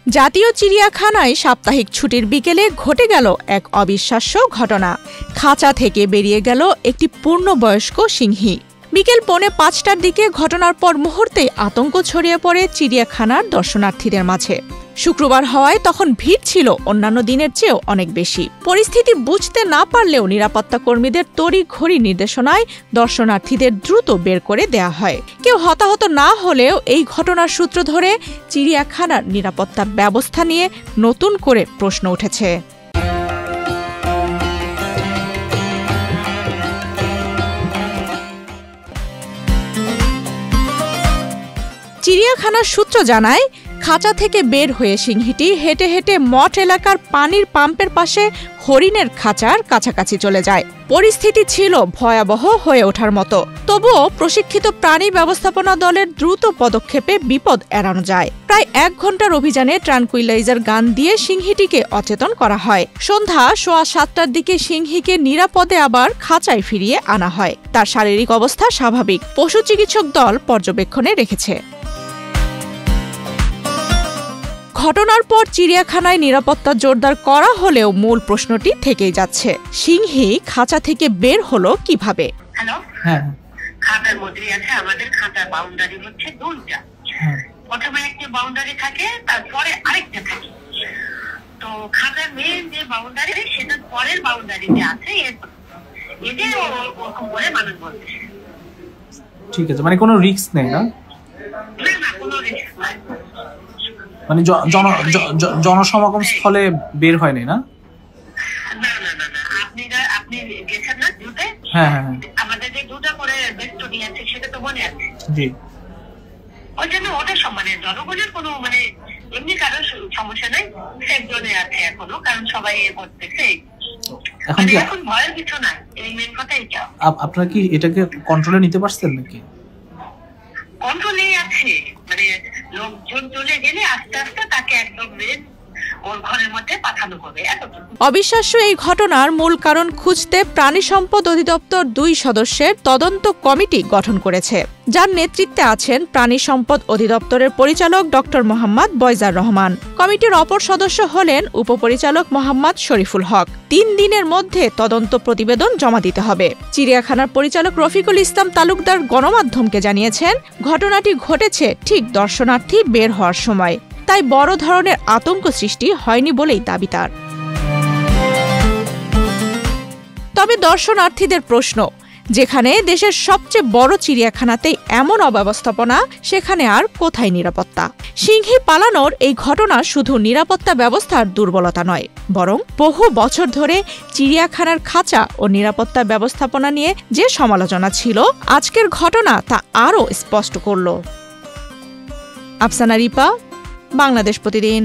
জাতীয় চিড়িয়াখানায় সাপ্তাহিক ছুটির বিকেলে ঘটে গেল এক অবিশ্বাস্য ঘটনা। খাঁচা থেকে বেরিয়ে গেল একটি পূর্ণবয়স্ক সিংহী। বিকেল 4:45টার দিকে ঘটনার পর মুহূর্তেই আতঙ্ক ছড়িয়ে পড়ে চিড়িয়াখানার দর্শনার্থীদের মাঝে। শুক্রবার হওয়ায় তখন ভিড় ছিল অন্যান্য দিনের চেয়েও অনেক বেশি। পরিস্থিতি বুঝতে না পারলেও নিরাপত্তা কর্মীদের তড়িঘড়ি নির্দেশনায় দর্শনার্থীদের দ্রুত বের করে দেয়া হয়। কেউ হতাহত না হলেও এই ঘটনার সূত্র ধরে চিড়িয়াখানার নিরাপত্তা ব্যবস্থা নিয়ে নতুন করে প্রশ্ন উঠেছে। চিড়িয়াখানার সূত্র জানায়, খাঁচা থেকে বের হয়ে সিংহীটি হেঁটে হেঁটে মঠ এলাকার পানির পাম্পের পাশে হরিণের খাঁচার কাছাকাছি চলে যায়। পরিস্থিতি ছিল ভয়াবহ হয়ে ওঠার মতো। তবুও প্রশিক্ষিত প্রাণী ব্যবস্থাপনা দলের দ্রুত পদক্ষেপে বিপদ এড়ানো যায়। প্রায় 1 ঘণ্টার অভিযানে ট্রানকুইলাইজার গান দিয়ে সিংহীটিকে অচেতন করা হয়। সন্ধ্যা 7:15টার দিকে সিংহীকে নিরাপদে আবার খাঁচায় ফিরিয়ে আনা হয়। তার শারীরিক অবস্থা স্বাভাবিক। পশু চিকিৎসক দল পর্যবেক্ষণে রেখেছে। ঘটনার পর চিড়িয়াখানায় নিরাপত্তা জোরদার করা হলেও মূল প্রশ্নটি থেকেই যাচ্ছে, সিংহী খাঁচা থেকে বের হলো কিভাবে? খাঁচার মধ্যে আছে, আমাদের খাঁচার বাউন্ডারি হচ্ছে 2টা। প্রথমে একটা বাউন্ডারি থাকে, তারপরে আরেকটা থাকে। তো খাঁচার মেন যে বাউন্ডারি সেটার পরের বাউন্ডারিতে আছে, এদের ওরকম করে মানুষ বলতেছে। ঠিক আছে, মানে কোনো রিস্ক নেই না? না, কোনো রিস্ক নাই। মানে জনসমাগম স্থলে বের হয়নি না? না না না না, আপনি গেছেন না জুতে? হ্যাঁ, আমাদের যে 2টা করে বেস্টনি আছে সেটা তো মনে আছে। জি, ওই জন্য ওদের সম্মানে জনগণের কোনো মানে এমনি কারণ সমস্যা নেই, সেফ জোনে আছে এখনো, কারণ সবাই এ করতেছে। এখন ভয়ের কিছু নাই, এই মেন কথা এটা। আপনারা কি এটাকে কন্ট্রোলে নিতে পারছেন নাকি? কন্ট্রোলে আছে, মানে লোকজন চলে গেলে আস্তে আস্তে তাকে একদম ওর ঘরের মধ্যে পাঠানো হবে। অবিশ্বাস্য এই ঘটনার মূল কারণ খুঁজতে প্রাণী সম্পদ অধিদপ্তর 2 সদস্যের তদন্ত কমিটি গঠন করেছে, যার নেতৃত্বে আছেন প্রাণী সম্পদ অধিদপ্তরের পরিচালক ডক্টর মোহাম্মদ বয়জার রহমান। কমিটির অপর সদস্য হলেন উপপরিচালক মোহাম্মদ শরীফুল হক। 3 দিনের মধ্যে তদন্ত প্রতিবেদন জমা দিতে হবে। চিড়িয়াখানার পরিচালক রফিকুল ইসলাম তালুকদার গণমাধ্যমকে জানিয়েছেন, ঘটনাটি ঘটেছে ঠিক দর্শনার্থী বের হওয়ার সময়, তাই বড় ধরনের আতঙ্ক সৃষ্টি হয়নি বলেই দাবি তার। তবে দর্শনার্থীদের প্রশ্ন, যেখানে দেশের সবচেয়ে বড় চিড়িয়াখানাতে এমন অব্যবস্থাপনা, সেখানে আর কোথায় নিরাপত্তা? সিংহী পালানোর এই ঘটনা শুধু নিরাপত্তা ব্যবস্থার দুর্বলতা নয়, বরং বহু বছর ধরে চিড়িয়াখানার খাঁচা ও নিরাপত্তা ব্যবস্থাপনা নিয়ে যে সমালোচনা ছিল, আজকের ঘটনা তা আরও স্পষ্ট করল। আফসানা রিপা, বাংলাদেশ প্রতিদিন।